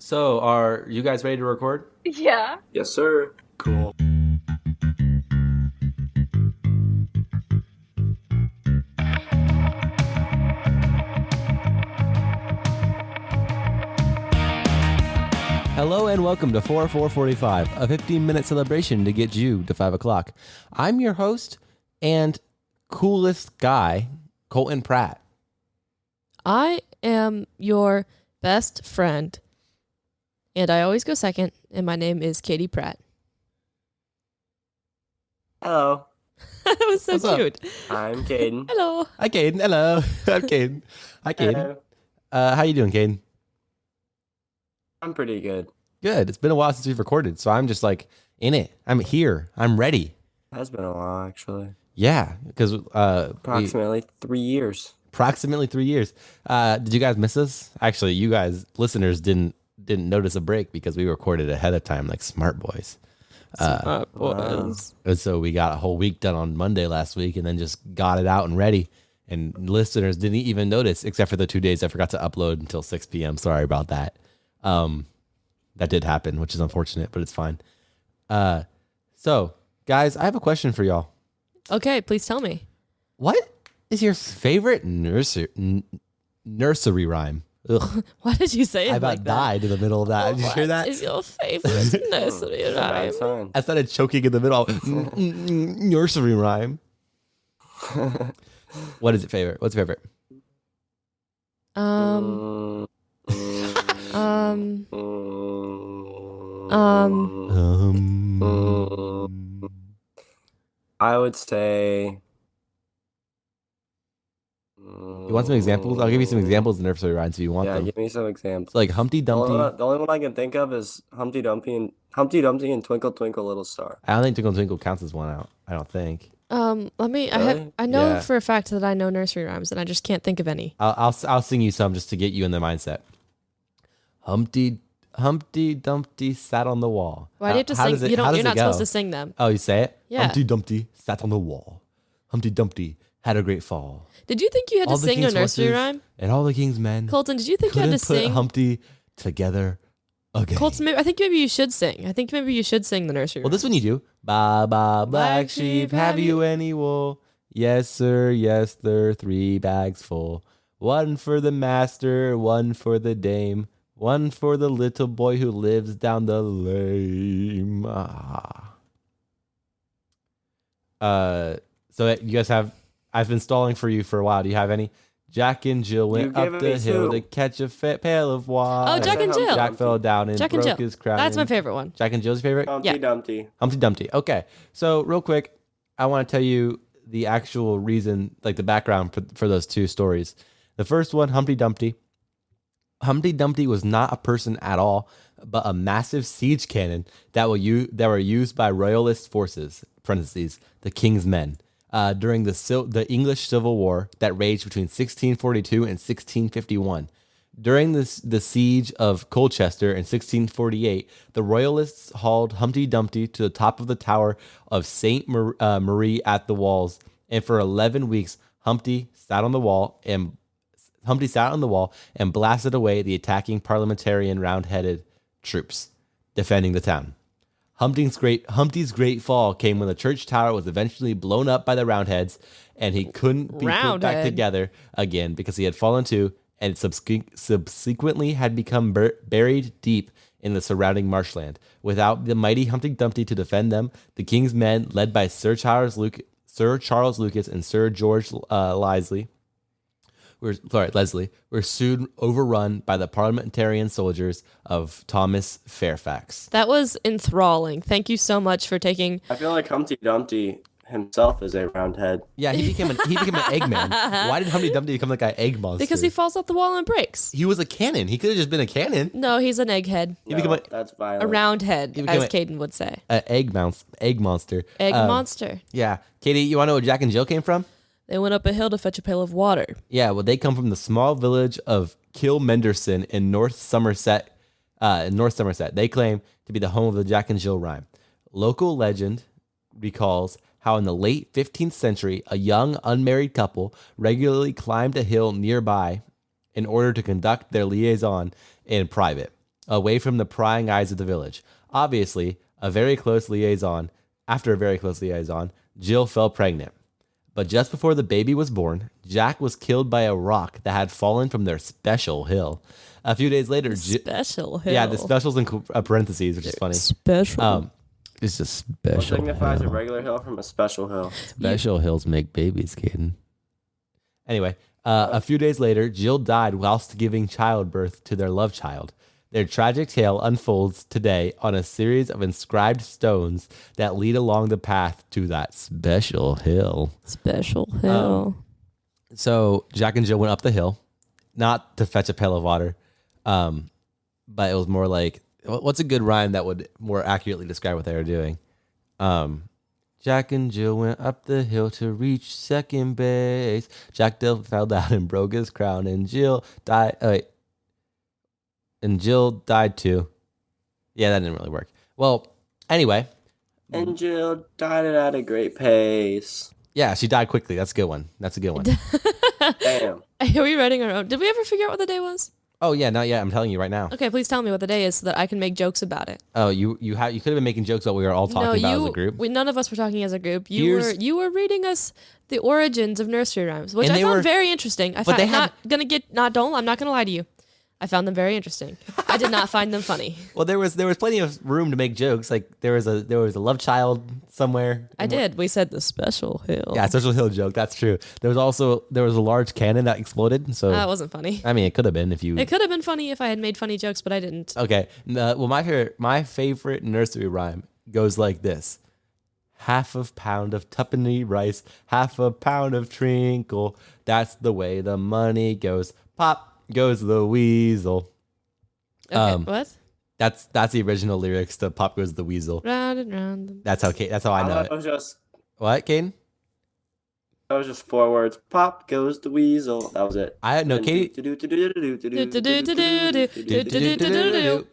So, are you guys ready to record? Yeah. Yes, sir. Cool. Hello and welcome to 445, a 15-minute celebration to get you to 5 o'clock. I'm your host and coolest guy, Colton Pratt. I am your best friend, and I always go second, and my name is Katie Pratt. Hello, That was so What's up? cute. I'm Caden. Hello. Hi, Caden. Hello. I'm Caden. Hi, Caden. Hello. How you doing, Caden? I'm pretty good. Good. It's been a while since we've recorded, so I'm just like in it. I'm here. I'm ready. Has been a while, actually. Yeah, because Approximately 3 years. approximately 3 years. Did you guys miss us? Actually, you guys, listeners, didn't notice a break because we recorded ahead of time like smart boys. Smart boys. And so we got a whole week done on Monday last week and then just got it out and ready. And listeners didn't even notice, except for the 2 days I forgot to upload until 6 p.m. Sorry about that. That did happen, which is unfortunate, but it's fine. So, guys, I have a question for y'all. Okay, please tell me. What is your favorite nursery rhyme? Ugh, Why did you say it I about like that? died in the middle of that. Did you hear that? What is your favorite nursery It's a bad rhyme? sign. I started choking in the middle. Nursery rhyme. What is it favorite? What's your favorite? Um, Mm, um, mm, I would say. You want some examples? I'll give you some examples of nursery rhymes if you want Yeah, them. give me some examples. So like Humpty The only, Dumpty. one, the only one I can think of is Humpty Dumpty and Twinkle Twinkle Little Star. I don't think Twinkle Twinkle counts as one out. I don't think. let me, Really? I know Yeah. for a fact that I know nursery rhymes, and I just can't think of any. I'll sing you some just to get you in the mindset. Humpty Dumpty sat on the wall. Why do you have to How sing? does it- You how don't, does you're it not supposed go? to sing them. Oh, you say it? Yeah. Humpty Dumpty sat on the wall. Humpty Dumpty had a great fall. Did you think you had to All the sing a king's nursery horses rhyme? and all the king's men Colton, did you think you had couldn't to put sing? Humpty together again. Colton, I think maybe you should sing. I think maybe you should sing the nursery Well, rhyme. this one you do. Ba ba black sheep, have you any wool? Yes, sir, 3 bags full. One for the master, one for the dame, one for the little boy who lives down the lane. So you guys have, I've been stalling for you for a while. Do you have any? Jack and Jill went You up gave the me hill to two. catch a pail of water. Oh, Jack and Jill. Jack fell down and Jack and broke Jill. his crown. That's my favorite one. Jack and Jill's favorite? Humpty Yeah. Dumpty. Humpty Dumpty. Okay. So real quick, I want to tell you the actual reason, like the background for those two stories. The first one, Humpty Dumpty. Humpty Dumpty was not a person at all, but a massive siege cannon that were used by royalist forces, parentheses, the king's men, during the English Civil War that raged between 1642 and 1651. During the siege of Colchester in 1648, the Royalists hauled Humpty Dumpty to the top of the tower of Saint Marie at the Walls, and for 11 weeks, Humpty sat on the wall and blasted away the attacking parliamentarian round-headed troops defending the town. Humpty's great fall came when the church tower was eventually blown up by the Roundheads, and he couldn't be put back Roundhead. together again because he had fallen to and subsequently had become buried deep in the surrounding marshland. Without the mighty Humpty Dumpty to defend them, the king's men, led by Sir Charles Lucas and Sir George Leslie, were soon overrun by the parliamentarian soldiers of Thomas Fairfax. That was enthralling. Thank you so much for taking. I feel like Humpty Dumpty himself is a roundhead. Yeah, he became an Eggman. Why did Humpty Dumpty become like an egg monster? Because he falls off the wall and breaks. He was a cannon. He could have just been a cannon. No, he's an egghead. He became That's violent. A round head, He became as a- Caden would say. An egg monster. Egg monster. Yeah. Katie, you want to know where Jack and Jill came from? They went up a hill to fetch a pail of water. Yeah, well, they come from the small village of Kilmenderson in North Somerset. They claim to be the home of the Jack and Jill rhyme. Local legend recalls how in the late 15th century, a young unmarried couple regularly climbed a hill nearby in order to conduct their liaison in private. away from the prying eyes of the village. Obviously, after a very close liaison, Jill fell pregnant. But just before the baby was born, Jack was killed by a rock that had fallen from their special hill. A few days later, Special hill. yeah, the specials in parentheses, which is funny. Special. It's a What special signifies a hill. regular hill from a special hill? Special hills make babies, Caden. Anyway, a few days later, Jill died whilst giving childbirth to their love child. Their tragic tale unfolds today on a series of inscribed stones that lead along the path to that special hill. Special hill. So Jack and Jill went up the hill, not to fetch a pail of water, but it was more like, what's a good rhyme that would more accurately describe what they were doing? Jack and Jill went up the hill to reach second base. Jack fell down and broke his crown, and Jill died. And Jill died too. Yeah, that didn't really work. Well, anyway. And Jill died at a great pace. Yeah, she died quickly. That's a good one. Damn. Are we writing our own? Did we ever figure out what the day was? Oh yeah, not yet. I'm telling you right now. Okay, please tell me what the day is so that I can make jokes about it. Oh, you could have been making jokes while we were all talking about as a group. None of us were talking as a group. You were reading us the origins of nursery rhymes, which I found very interesting. I'm not gonna lie to you. I found them very interesting. I did not find them funny. Well, there was plenty of room to make jokes. Like there was a love child somewhere. I did. We said the special hill. Yeah, special hill joke. That's true. There was a large cannon that exploded. So that wasn't funny. I mean, it could have been if you. It could have been funny if I had made funny jokes, but I didn't. Okay. Well, my favorite nursery rhyme goes like this: half a pound of tuppenny rice, half a pound of treacle. That's the way the money goes. Pop goes the weasel. Okay, what? That's the original lyrics to "Pop Goes the Weasel." Round and round. That's how I know it. What, Caden? That was just 4 words. Pop goes the weasel. That was it. I know, Katie.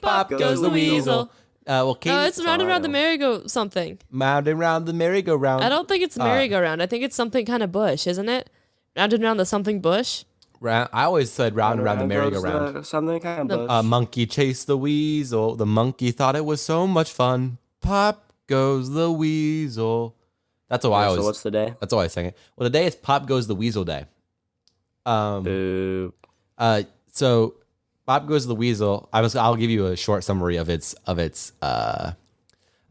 Pop goes the weasel. Well, Katie. No, it's round and round the merry-go something. Round and round the merry-go-round. I don't think it's merry-go-round. I think it's something kind of bush, isn't it? Round and round the something bush. I always said round and round the merry-go-round. Something kind of bush. A monkey chased the weasel. The monkey thought it was so much fun. Pop goes the weasel. That's what I always. So what's the day? That's all I sang it. Well, the day is Pop Goes the Weasel Day. Boo. So Pop Goes the Weasel. I'll give you a short summary of its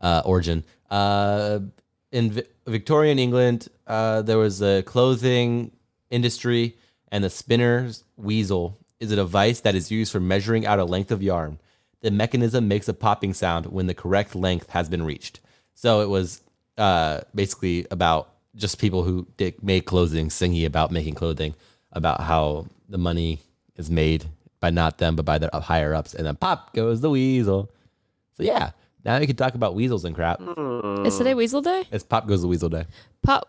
origin. In Victorian England, there was a clothing industry, and the spinner's weasel is a device that is used for measuring out a length of yarn. The mechanism makes a popping sound when the correct length has been reached. So it was basically about just people who made clothing singing about making clothing, about how the money is made by not them, but by the higher ups. And then pop goes the weasel. So yeah, now you can talk about weasels and crap. Is today Weasel Day? It's Pop Goes the Weasel Day. Pop.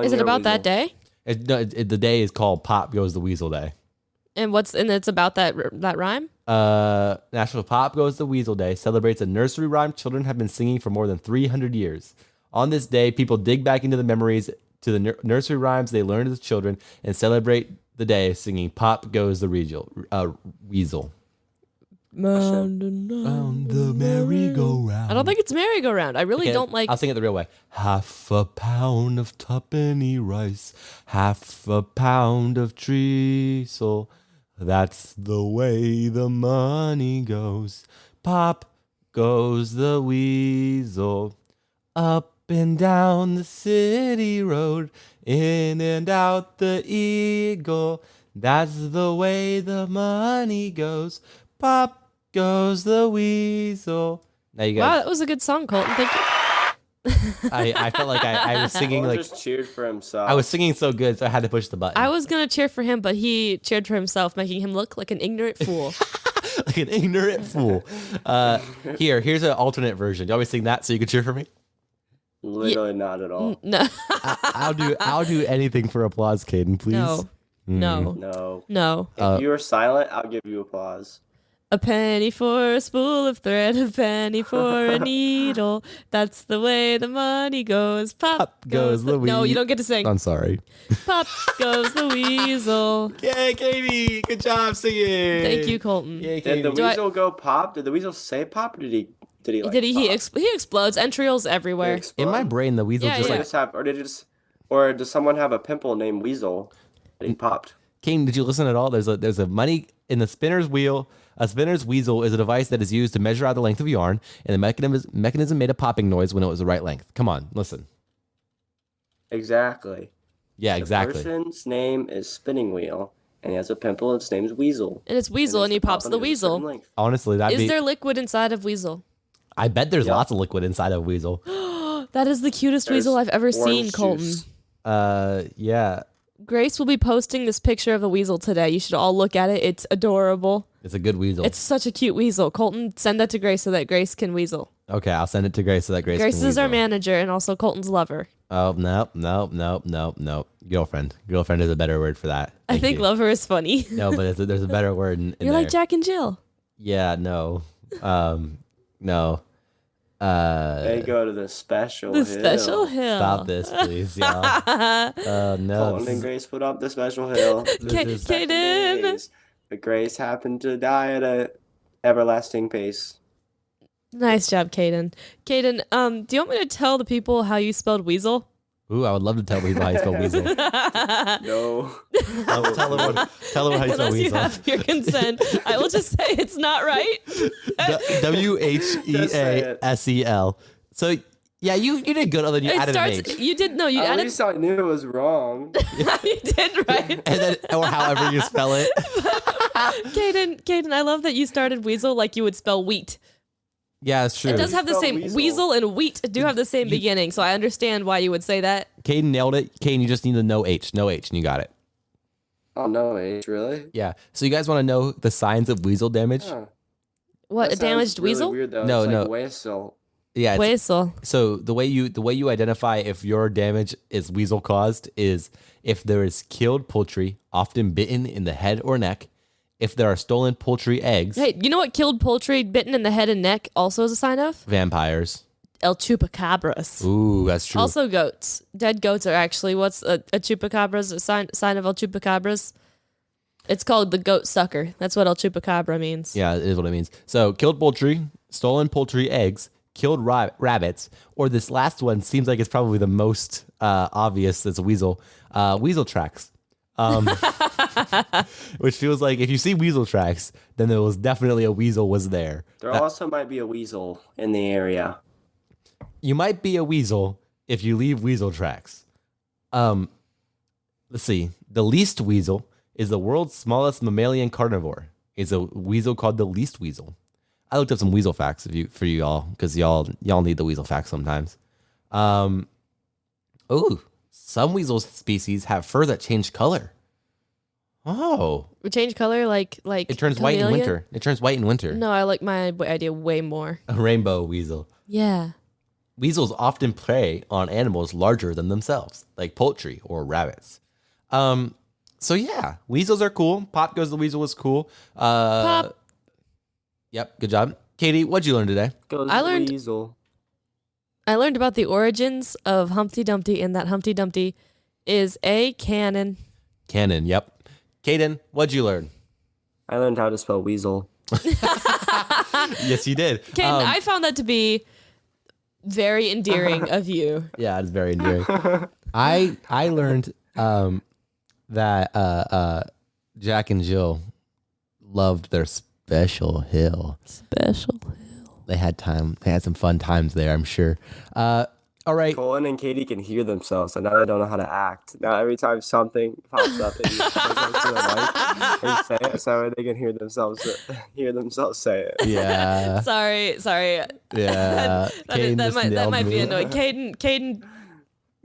Is it about that day? The day is called Pop Goes the Weasel Day. And it's about that rhyme? National Pop Goes the Weasel Day celebrates a nursery rhyme children have been singing for more than 300 years. On this day, people dig back into the memories to the nursery rhymes they learned as children and celebrate the day singing Pop Goes the Weasel. Round and round the merry-go-round. I don't think it's merry-go-round. I really don't like... I'll sing it the real way. Half a pound of tuppenny rice, half a pound of treacle. That's the way the money goes. Pop goes the weasel. Up and down the city road, in and out the eagle. That's the way the money goes. Pop goes the weasel. Now you guys. Wow, that was a good song, Colton. Thank you. I felt like I was singing Colton like just cheered for himself. I was singing so good, so I had to push the button. I was gonna cheer for him, but he cheered for himself, making him look like an ignorant fool. Like an ignorant fool. Here's an alternate version. You always sing that so you can cheer for me? Literally not at all. No. I'll do anything for applause, Caden, please. No. No. No. If you are silent, I'll give you applause. A penny for a spool of thread, a penny for a needle. That's the way the money goes. Pop goes the weasel. No, you don't get to sing. I'm sorry. Pop goes the weasel. Yay, Katie. Good job singing. Thank you, Colton. Yay, Did Katie. the weasel go pop? Did the weasel say pop? Or did he? Like, He pop? he explodes. Entrails everywhere. In my brain, the weasel Yeah, just yeah. like. Or did it just? Or does someone have a pimple named Weasel? And he popped. Kane, did you listen at all? There's a money in the spinner's wheel. A spinner's weasel is a device that is used to measure out the length of yarn, and the mechanism made a popping noise when it was the right length. Come on, listen. Exactly. Yeah, exactly. The person's name is Spinning Wheel, and he has a pimple. And its name's Weasel. And it's Weasel, and he pops the weasel. Honestly, Is there liquid inside of Weasel? I bet there's lots of liquid inside of weasel. That is the cutest weasel I've ever seen, Colton. Yeah. Grace will be posting this picture of the weasel today. You should all look at it. It's adorable. It's a good weasel. It's such a cute weasel. Colton, send that to Grace so that Grace can weasel. Okay, I'll send it to Grace so that Grace Grace can is our weasel. manager and also Colton's lover. Oh, no. Girlfriend. Girlfriend is a better word for that. I think you. lover is funny. No, but there's a better word in You're there. like Jack and Jill. Yeah, no. No. They go to the special hill. Special hill. Stop this, please, y'all. No. Colton and Grace put up the special hill. Kaden. But Grace happened to die at a everlasting pace. Nice job, Kaden. Kaden, do you want me to tell the people how you spelled weasel? Ooh, I would love to tell people how you spell weasel. No. Tell them how you spell Unless you weasel. have your consent, I will just say it's not right. Wheasel. So yeah, you did good. Other than you added an H. You did you At added. least I knew it was wrong. You did right. And then, or however you spell it. Kaden, I love that you started weasel like you would spell wheat. Yeah, it's true. It does have the spell same weasel and wheat do have the same beginning, so I understand why you would say that. Caden nailed it. Caden, you just need a no H, and you got it. Oh, no age, really? Yeah. So you guys want to know the signs of weasel damage? Huh. What, That a damaged sounds really weasel? Weird, though. No, It's no. like Wheasel. Yeah. Weasel. So the way you identify if your damage is weasel caused is if there is killed poultry, often bitten in the head or neck, if there are stolen poultry eggs. Hey, you know what killed poultry bitten in the head and neck also is a sign of? Vampires. El chupacabras. Ooh, that's true. Also goats. Dead goats are actually what's a chupacabra's a sign of El chupacabras. It's called the goat sucker. That's what El chupacabra means. Yeah, it is what it means. So killed poultry, stolen poultry eggs, killed rabbits, or this last one seems like it's probably the most obvious. That's a weasel. Weasel tracks. Which feels like if you see weasel tracks, then there was definitely a weasel was there. There also might be a weasel in the area. You might be a weasel if you leave weasel tracks. Let's see. The least weasel is the world's smallest mammalian carnivore. It's a weasel called the least weasel. I looked up some weasel facts for you all because y'all need the weasel facts sometimes. Some weasel species have fur that change color. Oh, We change color like it turns white in chameleon? winter. It turns white in winter. No, I like my idea way more. A rainbow weasel. Yeah. Weasels often prey on animals larger than themselves, like poultry or rabbits. So yeah, weasels are cool. Pop Goes the Weasel was cool. Pop. Yep, good job. Katie, what'd you learn today? Goes I the learned- weasel. I learned about the origins of Humpty Dumpty and that Humpty Dumpty is a cannon. Canon, yep. Kaden, what'd you learn? I learned how to spell weasel. Yes, you did. Kaden, I found that to be very endearing of you. Yeah, it's very endearing. I learned that Jack and Jill loved their special hill. Special. They had some fun times there, I'm sure. All right. Colin and Katie can hear themselves, and now they don't know how to act. Now every time something pops up, they just go to the mic and say it so they can hear themselves say it. Yeah. Sorry. Yeah. that might be annoying. Caden,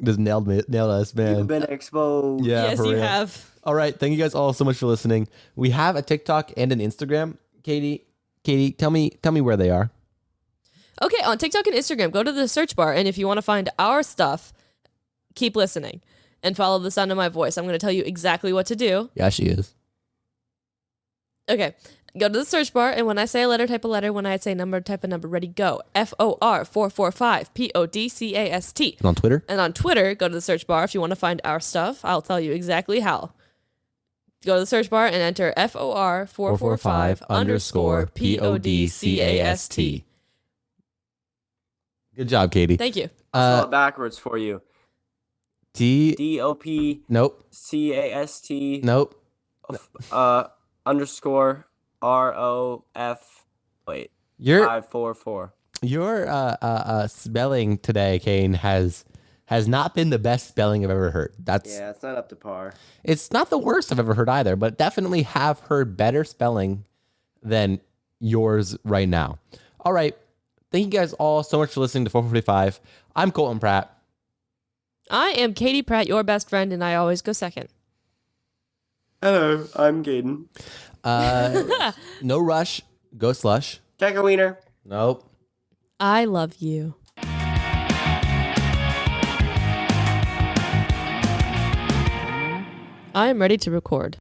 Just nailed us, man. You've been exposed. Yeah, yes, for you real. have. All right. Thank you guys all so much for listening. We have a TikTok and an Instagram. Katie, tell me where they are. Okay, on TikTok and Instagram, go to the search bar, and if you want to find our stuff, keep listening and follow the sound of my voice. I'm going to tell you exactly what to do. Yeah, she is. Okay. Go to the search bar, and when I say a letter, type a letter. When I say number, type a number. Ready, go. FOR445 PODCAST. And on Twitter? And on Twitter, go to the search bar if you want to find our stuff. I'll tell you exactly how. Go to the search bar and enter FOR445 underscore PODCAST. Good job, Katie. Thank you. I'll spell it backwards for you. DOP. Nope. CAST. Nope. Underscore ROF. Wait. Your 544. Your spelling today, Kane, has not been the best spelling I've ever heard. Yeah, it's not up to par. It's not the worst I've ever heard either, but definitely have heard better spelling than yours right now. All right. Thank you guys all so much for listening to 445. I'm Colton Pratt. I am Katie Pratt, your best friend, and I always go second. Hello, I'm Gaden. No rush. Go slush. Check a wiener. Nope. I love you. I am ready to record.